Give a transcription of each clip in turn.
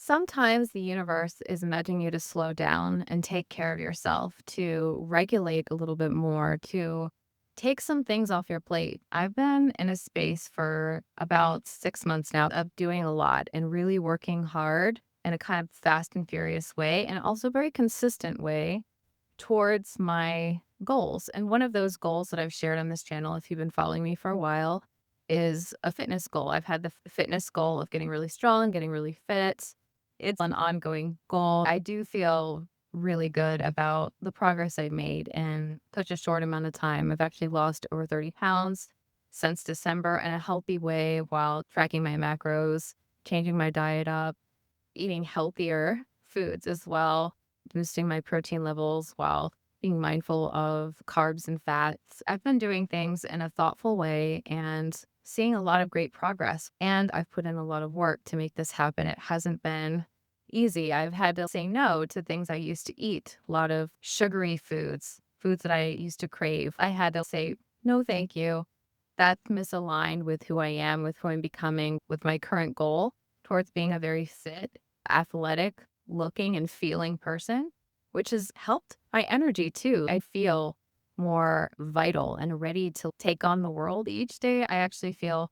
Sometimes the universe is nudging you to slow down and take care of yourself, to regulate a little bit more, to take some things off your plate. I've been in a space for about 6 months now of doing a lot and really working hard in a kind of fast and furious way, and also very consistent way towards my goals. And one of those goals that I've shared on this channel, if you've been following me for a while, is a fitness goal. I've had the fitness goal of getting really strong, getting really fit. It's an ongoing goal. I do feel really good about the progress I've made in such a short amount of time. I've actually lost over 30 pounds since December in a healthy way while tracking my macros, changing my diet up, eating healthier foods as well, boosting my protein levels while being mindful of carbs and fats. I've been doing things in a thoughtful way and seeing a lot of great progress. And I've put in a lot of work to make this happen. It hasn't been easy. I've had to say no to things I used to eat, a lot of sugary foods, foods that I used to crave. I had to say, no, thank you. That's misaligned with who I am, with who I'm becoming, with my current goal towards being a very fit, athletic looking and feeling person, which has helped my energy too. I feel more vital and ready to take on the world each day. I actually feel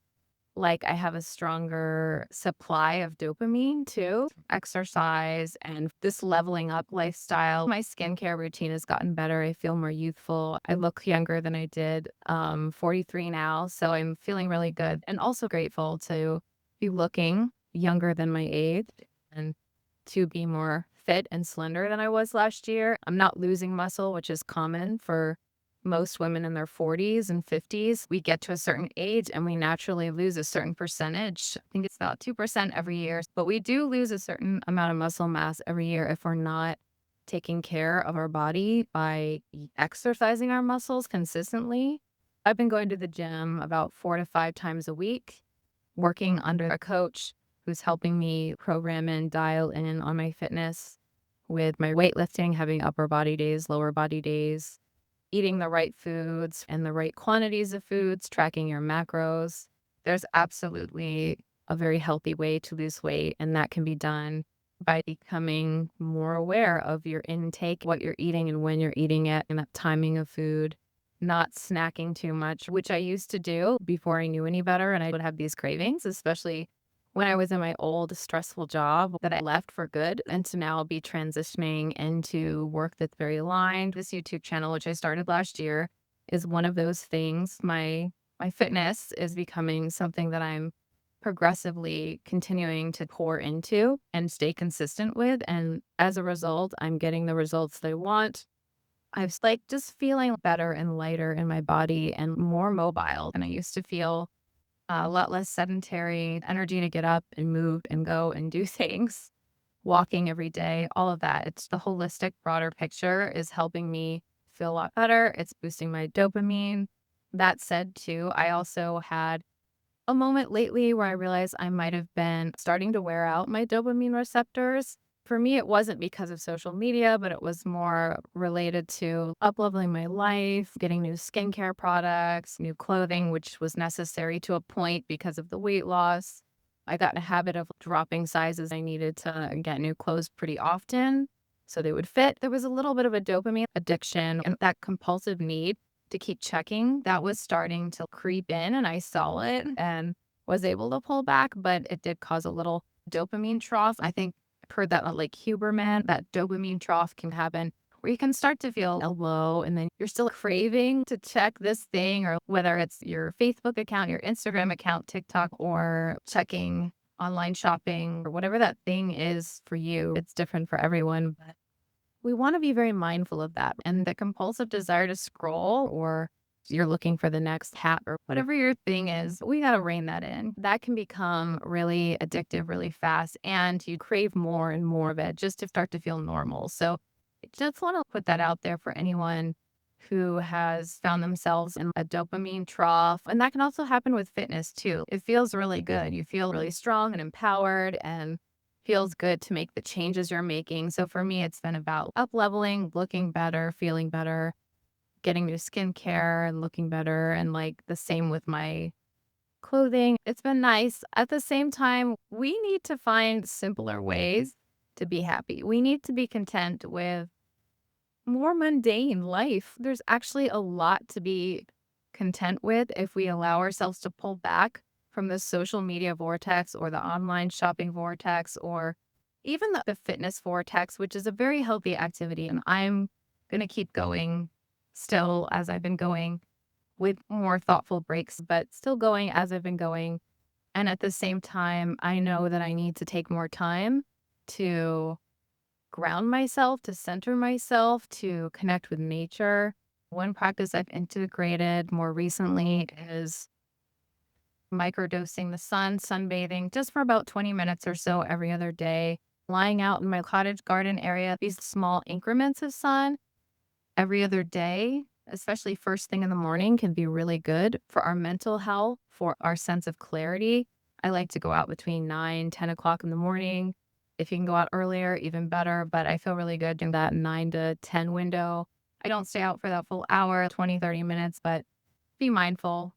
like I have a stronger supply of dopamine too. Exercise and this leveling up lifestyle. My skincare routine has gotten better. I feel more youthful. I look younger than I did. 43 now, so I'm feeling really good and also grateful to be looking younger than my age and to be more fit and slender than I was last year. I'm not losing muscle, which is common for most women in their 40s and 50s. We get to a certain age and we naturally lose a certain percentage. I think it's about 2% every year, but we do lose a certain amount of muscle mass every year if we're not taking care of our body by exercising our muscles consistently. I've been going to the gym about 4 to 5 times a week, working under a coach who's helping me program and dial in on my fitness with my weightlifting, having upper body days, lower body days, eating the right foods and the right quantities of foods, tracking your macros. There's absolutely a very healthy way to lose weight, and that can be done by becoming more aware of your intake, what you're eating and when you're eating it, and that timing of food, not snacking too much, which I used to do before I knew any better. And I would have these cravings, especially when I was in my old stressful job that I left for good, and to now be transitioning into work that's very aligned. This YouTube channel, which I started last year, is one of those things. My fitness is becoming something that I'm progressively continuing to pour into and stay consistent with. And as a result, I'm getting the results that I want. I was like just feeling better and lighter in my body and more mobile than I used to feel, a lot less sedentary energy to get up and move and go and do things, walking every day, all of that. It's the holistic, broader picture is helping me feel a lot better. It's boosting my dopamine. That said, too, I also had a moment lately where I realized I might have been starting to wear out my dopamine receptors. For me, it wasn't because of social media, but it was more related to up-leveling my life, getting new skincare products, new clothing, which was necessary to a point because of the weight loss. I got in a habit of dropping sizes. I needed to get new clothes pretty often so they would fit. There was a little bit of a dopamine addiction and that compulsive need to keep checking that was starting to creep in, and I saw it and was able to pull back, but it did cause a little dopamine trough. I think I've heard that like Huberman, that dopamine trough can happen where you can start to feel low and then you're still craving to check this thing, or whether it's your Facebook account, your Instagram account, TikTok, or checking online shopping or whatever that thing is for you. It's different for everyone, but we want to be very mindful of that. And the compulsive desire to scroll, or you're looking for the next hat or whatever your thing is, we got to rein that in. That can become really addictive really fast, and you crave more and more of it just to start to feel normal. So I just want to put that out there for anyone who has found themselves in a dopamine trough. And that can also happen with fitness too. It feels really good. You feel really strong and empowered, and feels good to make the changes you're making. So for me, it's been about up leveling, looking better, feeling better, getting new skincare and looking better. And like the same with my clothing. It's been nice. At the same time, we need to find simpler ways to be happy. We need to be content with more mundane life. There's actually a lot to be content with if we allow ourselves to pull back from the social media vortex or the online shopping vortex or even the fitness vortex, which is a very healthy activity. And I'm going to keep going still as I've been going with more thoughtful breaks, but still going as I've been going. And at the same time, I know that I need to take more time to ground myself, to center myself, to connect with nature. One practice I've integrated more recently is microdosing the sun, sunbathing just for about 20 minutes or so every other day, lying out in my cottage garden area, these small increments of sun every other day, especially first thing in the morning, can be really good for our mental health, for our sense of clarity. I like to go out between 9, 10 o'clock in the morning. If you can go out earlier, even better, but I feel really good in that 9 to 10 window. I don't stay out for that full hour, 20, 30 minutes, but be mindful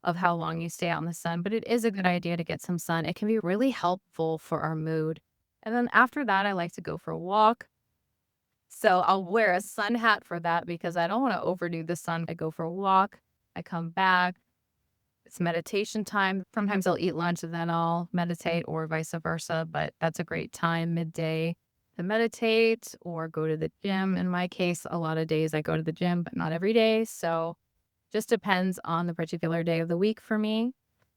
of how long you stay out in the sun. But it is a good idea to get some sun. It can be really helpful for our mood. And then after that, I like to go for a walk. So I'll wear a sun hat for that because I don't want to overdo the sun. I go for a walk, I come back, it's meditation time. Sometimes I'll eat lunch and then I'll meditate or vice versa, but that's a great time midday to meditate or go to the gym. In my case, a lot of days I go to the gym, but not every day. So just depends on the particular day of the week for me.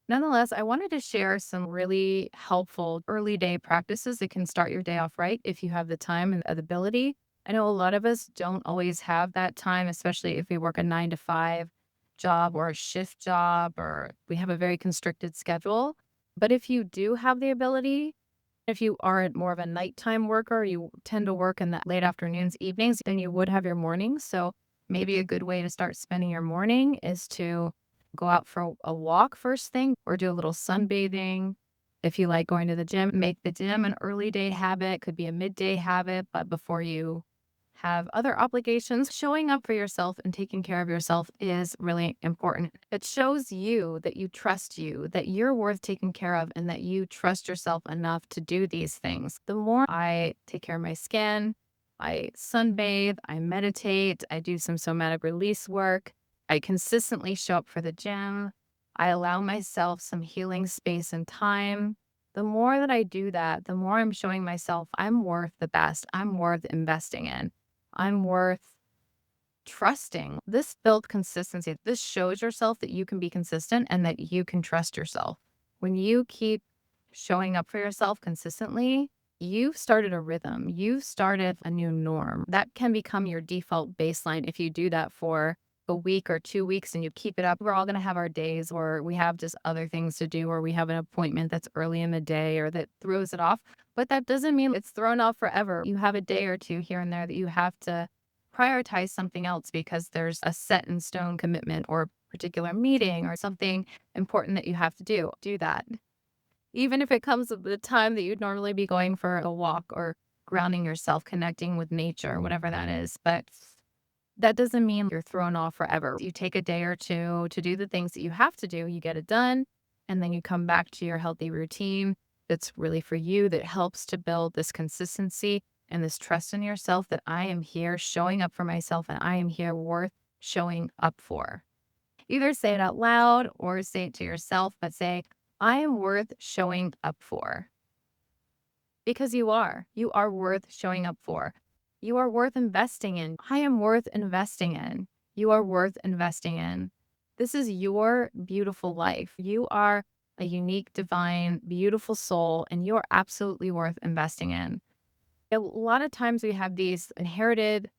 Nonetheless, I wanted to share some really helpful early day practices that can start your day off right if you have the time and the ability. I know a lot of us don't always have that time, especially if we work a 9 to 5 job or a shift job, or we have a very constricted schedule. But if you do have the ability, if you are more of a nighttime worker, you tend to work in the late afternoons, evenings, then you would have your mornings. So maybe a good way to start spending your morning is to go out for a walk first thing or do a little sunbathing. If you like going to the gym, make the gym an early day habit, could be a midday habit, but before you have other obligations, showing up for yourself and taking care of yourself is really important. It shows you that you, that you're worth taking care of, and that you trust yourself enough to do these things. The more I take care of my skin, I sunbathe, I meditate, I do some somatic release work, I consistently show up for the gym, I allow myself some healing space and time. The more that I do that, the more I'm showing myself I'm worth the best. I'm worth investing in. I'm worth trusting. This builds consistency. This shows yourself that you can be consistent and that you can trust yourself. When you keep showing up for yourself consistently, you've started a rhythm. You've started a new norm. That can become your default baseline if you do that for a week or 2 weeks and you keep it up. We're all going to have our days where we have just other things to do, or we have an appointment that's early in the day or that throws it off. But that doesn't mean it's thrown off forever. You have a day or two here and there that you have to prioritize something else because there's a set in stone commitment or a particular meeting or something important that you have to do. Do that. Even if it comes at the time that you'd normally be going for a walk or grounding yourself, connecting with nature, whatever that is. But that doesn't mean you're thrown off forever. You take a day or two to do the things that you have to do, you get it done, and then you come back to your healthy routine that's really for you, that helps to build this consistency and this trust in yourself that I am here showing up for myself and I am here worth showing up for. Either say it out loud or say it to yourself, but say, I am worth showing up for. Because you are. You are worth showing up for. You are worth investing in. I am worth investing in. You are worth investing in. This is your beautiful life. You are a unique, divine, beautiful soul, and you are absolutely worth investing in. A lot of times we have these inherited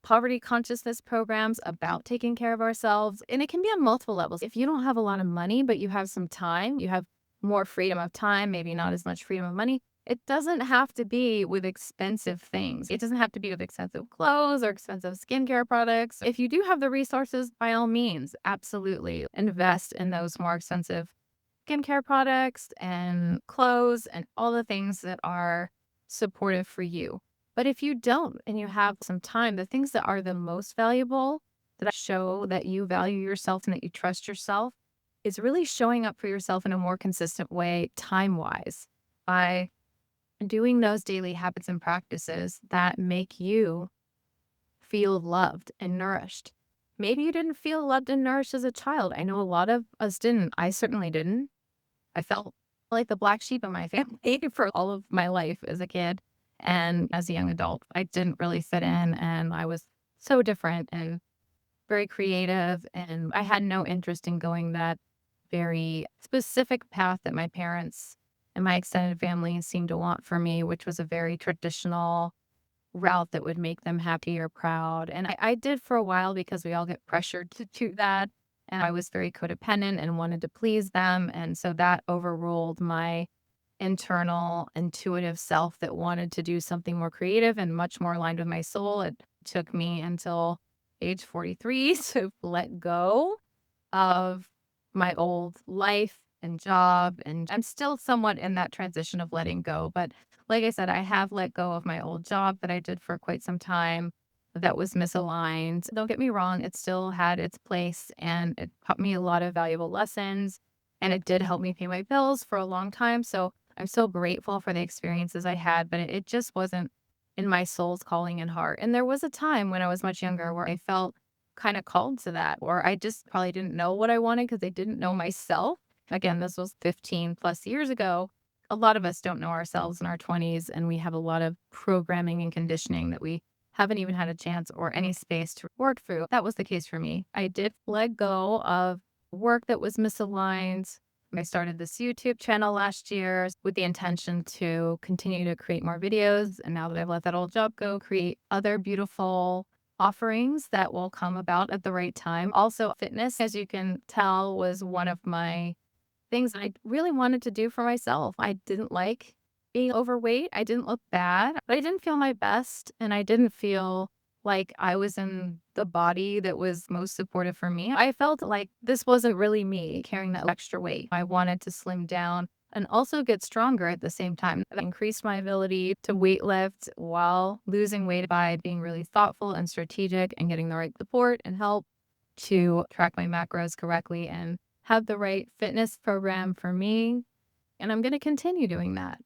poverty consciousness programs about taking care of ourselves, and it can be on multiple levels. If you don't have a lot of money, but you have some time, you have more freedom of time, maybe not as much freedom of money. It doesn't have to be with expensive things. It doesn't have to be with expensive clothes or expensive skincare products. If you do have the resources, by all means, absolutely invest in those more expensive skincare products and clothes and all the things that are supportive for you. But if you don't and you have some time, the things that are the most valuable, that show that you value yourself and that you trust yourself, is really showing up for yourself in a more consistent way, time wise, by doing those daily habits and practices that make you feel loved and nourished. Maybe you didn't feel loved and nourished as a child. I know a lot of us didn't. I certainly didn't. I felt like the black sheep in my family for all of my life as a kid and as a young adult. I didn't really fit in, and I was so different and very creative. And I had no interest in going that very specific path that my parents and my extended family seemed to want for me, which was a very traditional route that would make them happy or proud. And I did for a while because we all get pressured to do that. And I was very codependent and wanted to please them. And so that overruled my internal intuitive self that wanted to do something more creative and much more aligned with my soul. It took me until age 43 to let go of my old life and job. And I'm still somewhat in that transition of letting go. But like I said, I have let go of my old job that I did for quite some time that was misaligned. Don't get me wrong, it still had its place and it taught me a lot of valuable lessons. And it did help me pay my bills for a long time. So I'm so grateful for the experiences I had, but it just wasn't in my soul's calling and heart. And there was a time when I was much younger where I felt kind of called to that, or I just probably didn't know what I wanted because I didn't know myself. Again, this was 15 plus years ago. A lot of us don't know ourselves in our 20s, and we have a lot of programming and conditioning that we haven't even had a chance or any space to work through. That was the case for me. I did let go of work that was misaligned. I started this YouTube channel last year with the intention to continue to create more videos. And now that I've let that old job go, create other beautiful offerings that will come about at the right time. Also, fitness, as you can tell, was one of my things I really wanted to do for myself. I didn't like being overweight. I didn't look bad, but I didn't feel my best. And I didn't feel like I was in the body that was most supportive for me. I felt like this wasn't really me carrying that extra weight. I wanted to slim down and also get stronger at the same time. That increased my ability to weight lift while losing weight by being really thoughtful and strategic and getting the right support and help to track my macros correctly and have the right fitness program for me. And I'm going to continue doing that.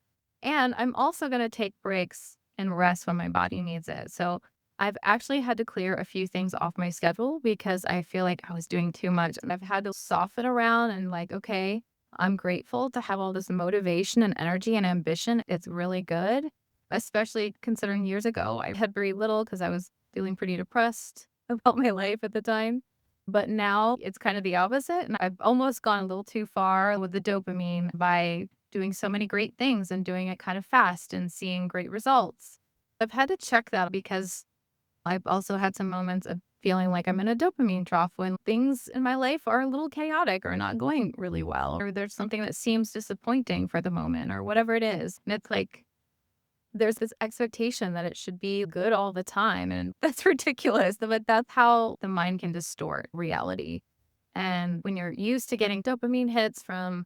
And I'm also going to take breaks and rest when my body needs it. So I've actually had to clear a few things off my schedule because I feel like I was doing too much. And I've had to soften around and like, okay, I'm grateful to have all this motivation and energy and ambition. It's really good, especially considering years ago I had very little because I was feeling pretty depressed about my life at the time. But now it's kind of the opposite. And I've almost gone a little too far with the dopamine by doing so many great things and doing it kind of fast and seeing great results. I've had to check that because I've also had some moments of feeling like I'm in a dopamine trough when things in my life are a little chaotic or not going really well, or there's something that seems disappointing for the moment or whatever it is. And it's like, there's this expectation that it should be good all the time. And that's ridiculous. But that's how the mind can distort reality. And when you're used to getting dopamine hits from,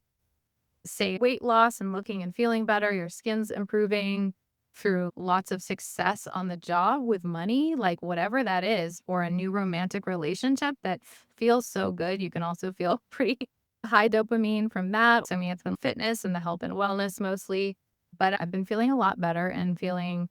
say, weight loss and looking and feeling better, your skin's improving through lots of success on the job with money, like whatever that is, or a new romantic relationship that feels so good. You can also feel pretty high dopamine from that. So, I mean, it's been fitness and the health and wellness mostly, but I've been feeling a lot better and feeling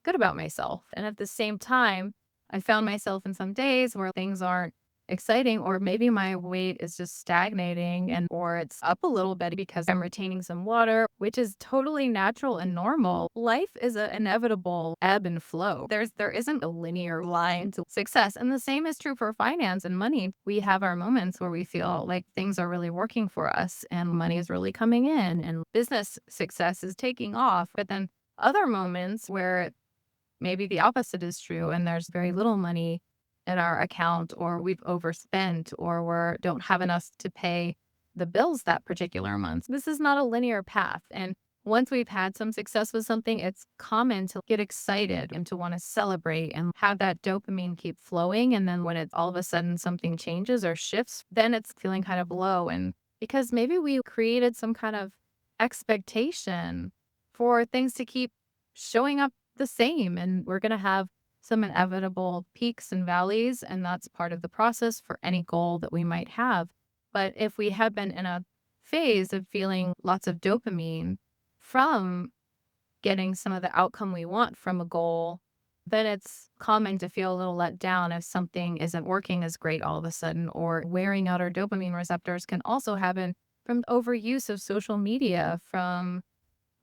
good about myself. And at the same time, I found myself in some days where things aren't exciting, or maybe my weight is just stagnating and or it's up a little bit because I'm retaining some water, which is totally natural and normal. Life is an inevitable ebb and flow. There isn't a linear line to success. And the same is true for finance and money. We have our moments where we feel like things are really working for us and money is really coming in and business success is taking off. But then other moments where maybe the opposite is true and there's very little money in our account, or we've overspent, or we don't have enough to pay the bills that particular month. This is not a linear path. And once we've had some success with something, it's common to get excited and to want to celebrate and have that dopamine keep flowing. And then when it's all of a sudden something changes or shifts, then it's feeling kind of low. And because maybe we created some kind of expectation for things to keep showing up the same, and we're going to have some inevitable peaks and valleys, and that's part of the process for any goal that we might have. But if we have been in a phase of feeling lots of dopamine from getting some of the outcome we want from a goal, then it's common to feel a little let down if something isn't working as great all of a sudden, or wearing out our dopamine receptors can also happen from overuse of social media, from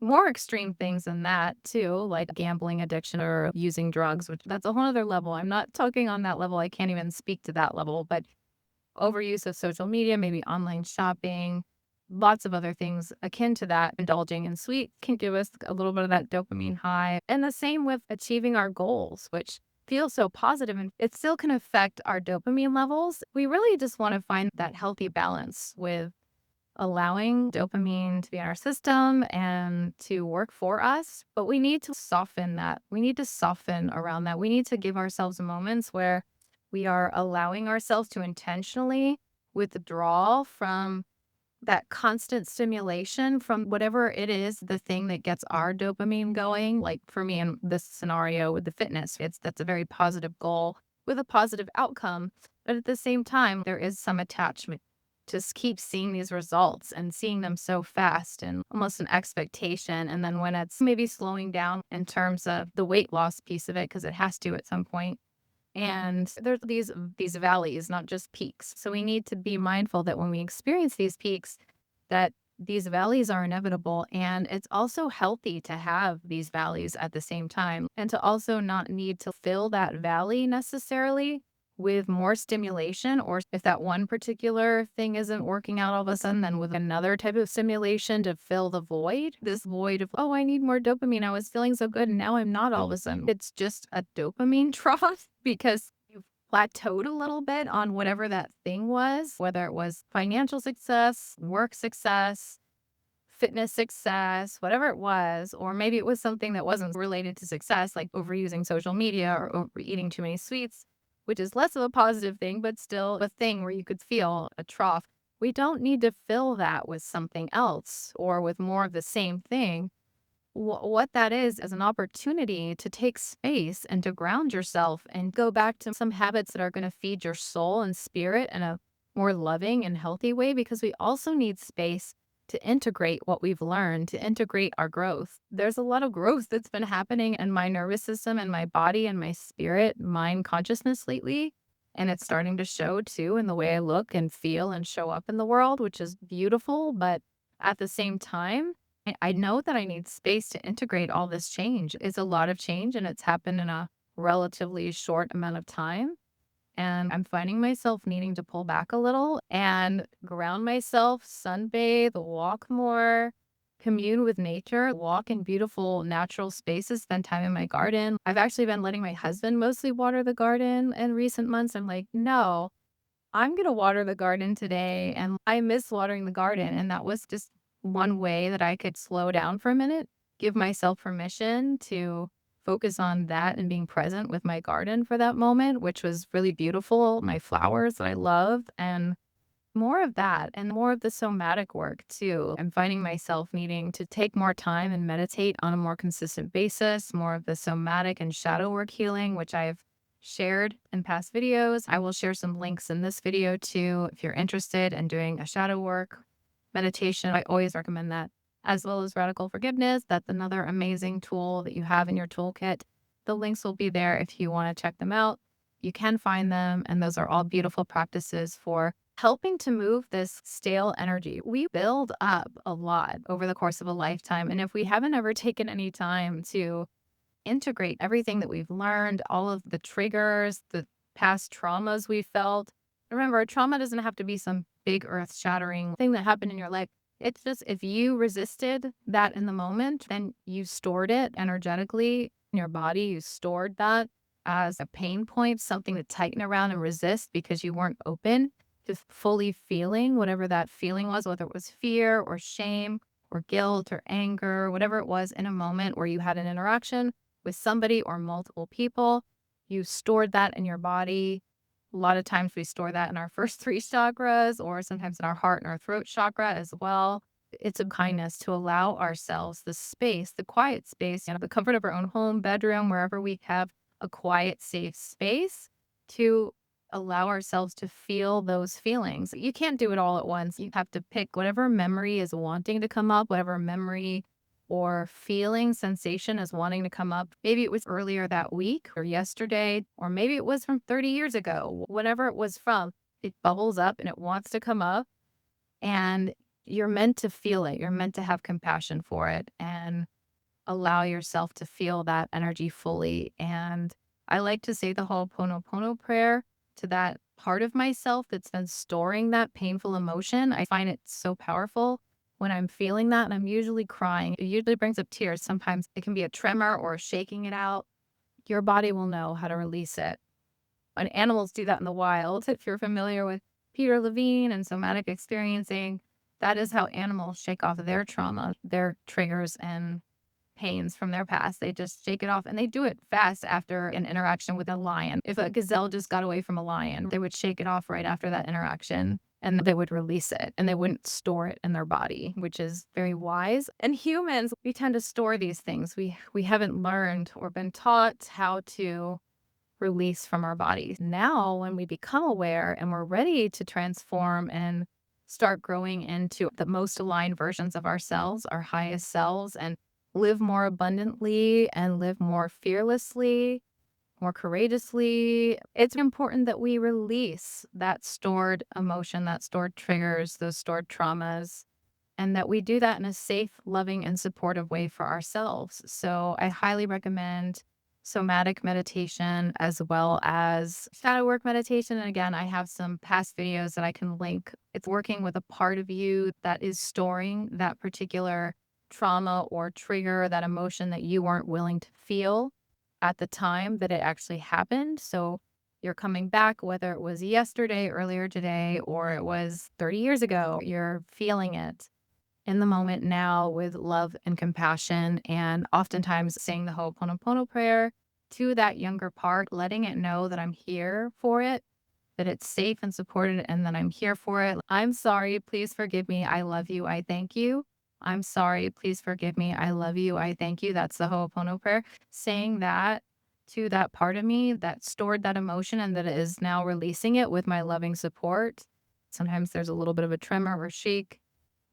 more extreme things than that too, like gambling addiction or using drugs, which that's a whole other level. I'm not talking on that level. I can't even speak to that level, but overuse of social media, maybe online shopping, lots of other things akin to that. Indulging in sweet can give us a little bit of that dopamine high. And the same with achieving our goals, which feels so positive and it still can affect our dopamine levels. We really just want to find that healthy balance with allowing dopamine to be in our system and to work for us. But we need to soften that. We need to soften around that. We need to give ourselves moments where we are allowing ourselves to intentionally withdraw from that constant stimulation from whatever it is, the thing that gets our dopamine going. Like for me in this scenario with the fitness, that's a very positive goal with a positive outcome. But at the same time, there is some attachment. Just keep seeing these results and seeing them so fast and almost an expectation. And then when it's maybe slowing down in terms of the weight loss piece of it, because it has to at some point, and there's these valleys, not just peaks. So we need to be mindful that when we experience these peaks, that these valleys are inevitable. And it's also healthy to have these valleys at the same time and to also not need to fill that valley necessarily with more stimulation, or if that one particular thing isn't working out all of a sudden, then with another type of stimulation to fill the void, this void of, oh, I need more dopamine. I was feeling so good and now I'm not all of a sudden. It's just a dopamine trough because you've plateaued a little bit on whatever that thing was, whether it was financial success, work success, fitness success, whatever it was, or maybe it was something that wasn't related to success, like overusing social media or overeating too many sweets, which is less of a positive thing, but still a thing where you could feel a trough. We don't need to fill that with something else or with more of the same thing. What that is an opportunity to take space and to ground yourself and go back to some habits that are going to feed your soul and spirit in a more loving and healthy way, because we also need space to integrate what we've learned, to integrate our growth. There's a lot of growth that's been happening in my nervous system and my body and my spirit, mind consciousness lately. And it's starting to show too in the way I look and feel and show up in the world, which is beautiful. But at the same time, I know that I need space to integrate all this change. It's a lot of change and it's happened in a relatively short amount of time. And I'm finding myself needing to pull back a little and ground myself, sunbathe, walk more, commune with nature, walk in beautiful natural spaces, spend time in my garden. I've actually been letting my husband mostly water the garden in recent months. I'm like, no, I'm going to water the garden today. And I miss watering the garden. And that was just one way that I could slow down for a minute, give myself permission to focus on that and being present with my garden for that moment, which was really beautiful. My flowers that I love, and more of that and more of the somatic work too. I'm finding myself needing to take more time and meditate on a more consistent basis, more of the somatic and shadow work healing, which I've shared in past videos. I will share some links in this video too if you're interested in doing a shadow work meditation. I always recommend that, as well as radical forgiveness. That's another amazing tool that you have in your toolkit. The links will be there if you want to check them out. You can find them, and those are all beautiful practices for helping to move this stale energy. We build up a lot over the course of a lifetime. And if we haven't ever taken any time to integrate everything that we've learned, all of the triggers, the past traumas we felt. Remember, trauma doesn't have to be some big earth shattering thing that happened in your life. It's just if you resisted that in the moment, then you stored it energetically in your body. You stored that as a pain point, something to tighten around and resist because you weren't open to fully feeling whatever that feeling was, whether it was fear or shame or guilt or anger, whatever it was in a moment where you had an interaction with somebody or multiple people. You stored that in your body. A lot of times we store that in our first three chakras, or sometimes in our heart and our throat chakra as well. It's a kindness to allow ourselves the space, the quiet space, the comfort of our own home, bedroom, wherever we have a quiet, safe space to allow ourselves to feel those feelings. You can't do it all at once. You have to pick whatever memory is wanting to come up, whatever memory or feeling sensation is wanting to come up. Maybe it was earlier that week or yesterday, or maybe it was from 30 years ago, whatever it was from. It bubbles up and it wants to come up, and you're meant to feel it. You're meant to have compassion for it and allow yourself to feel that energy fully. And I like to say the Ho'oponopono prayer to that part of myself that's been storing that painful emotion. I find it so powerful when I'm feeling that, and I'm usually crying. It usually brings up tears. Sometimes it can be a tremor or shaking it out. Your body will know how to release it. And animals do that in the wild. If you're familiar with Peter Levine and somatic experiencing, that is how animals shake off their trauma, their triggers and pains from their past. They just shake it off, and they do it fast after an interaction with a lion. If a gazelle just got away from a lion, they would shake it off right after that interaction, and they would release it, and they wouldn't store it in their body, which is very wise. And humans, we tend to store these things. We haven't learned or been taught how to release from our bodies. Now, when we become aware and we're ready to transform and start growing into the most aligned versions of ourselves, our highest selves, and live more abundantly and live more fearlessly, more courageously, it's important that we release that stored emotion, that stored triggers, those stored traumas, and that we do that in a safe, loving, and supportive way for ourselves. So I highly recommend somatic meditation as well as shadow work meditation. And again, I have some past videos that I can link. It's working with a part of you that is storing that particular trauma or trigger, that emotion that you weren't willing to feel at the time that it actually happened. So you're coming back, whether it was yesterday, earlier today, or it was 30 years ago, you're feeling it in the moment now with love and compassion, and oftentimes saying the Ho'oponopono prayer to that younger part, letting it know that I'm here for it, that it's safe and supported, and that I'm here for it. I'm sorry. Please forgive me. I love you. I thank you. I'm sorry. Please forgive me. I love you. I thank you. That's the Ho'opono prayer. Saying that to that part of me that stored that emotion and that is now releasing it with my loving support. Sometimes there's a little bit of a tremor or shake,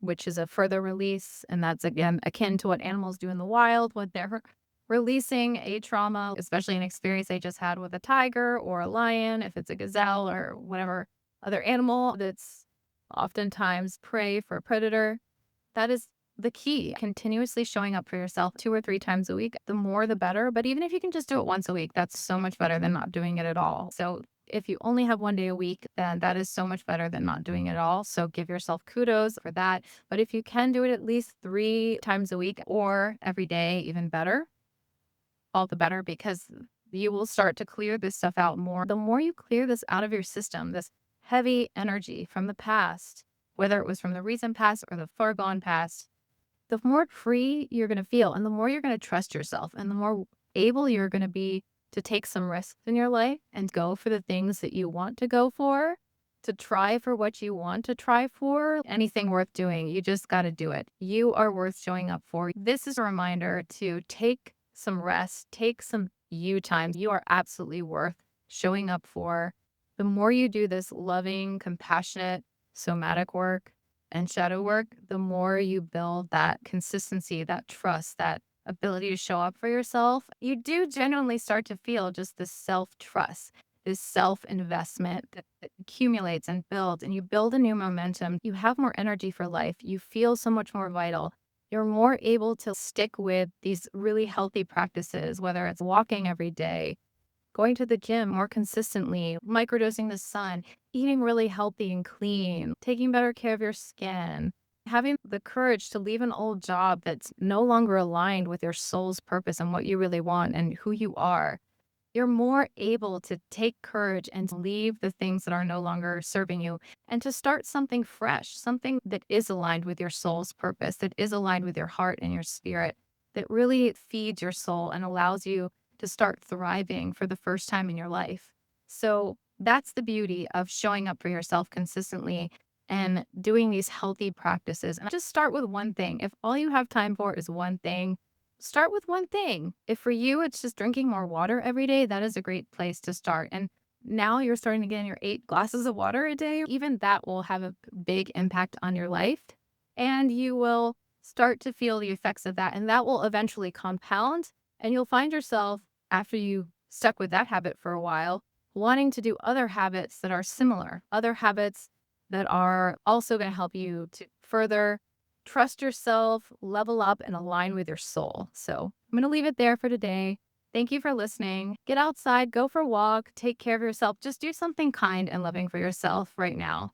which is a further release. And that's again akin to what animals do in the wild when they're releasing a trauma, especially an experience they just had with a tiger or a lion, if it's a gazelle or whatever other animal that's oftentimes prey for a predator. That is the key. Continuously showing up for yourself 2 or 3 times a week. The more, the better. But even if you can just do it once a week, that's so much better than not doing it at all. So if you only have one day a week, then that is so much better than not doing it at all. So give yourself kudos for that. But if you can do it at least 3 times a week or every day, even better, all the better, because you will start to clear this stuff out more. The more you clear this out of your system, this heavy energy from the past, whether it was from the recent past or the far gone past, the more free you're going to feel, and the more you're going to trust yourself, and the more able you're going to be to take some risks in your life and go for the things that you want to go for, to try for what you want to try for. Anything worth doing, you just got to do it. You are worth showing up for. This is a reminder to take some rest, take some you time. You are absolutely worth showing up for. The more you do this loving, compassionate, somatic work and shadow work, the more you build that consistency, that trust, that ability to show up for yourself. You do genuinely start to feel just this self-trust, this self-investment that accumulates and builds, and you build a new momentum. You have more energy for life. You feel so much more vital. You're more able to stick with these really healthy practices, whether it's walking every day, going to the gym more consistently, microdosing the sun, eating really healthy and clean, taking better care of your skin, having the courage to leave an old job that's no longer aligned with your soul's purpose and what you really want and who you are. You're more able to take courage and to leave the things that are no longer serving you and to start something fresh, something that is aligned with your soul's purpose, that is aligned with your heart and your spirit, that really feeds your soul and allows you to start thriving for the first time in your life. So that's the beauty of showing up for yourself consistently and doing these healthy practices. And just start with one thing. If all you have time for is one thing, start with one thing. If for you it's just drinking more water every day, that is a great place to start. And now you're starting to get in your 8 glasses of water a day, even that will have a big impact on your life. And you will start to feel the effects of that. And that will eventually compound. And you'll find yourself, after you stuck with that habit for a while, wanting to do other habits that are similar, other habits that are also going to help you to further trust yourself, level up, and align with your soul. So I'm going to leave it there for today. Thank you for listening. Get outside, go for a walk, take care of yourself. Just do something kind and loving for yourself right now.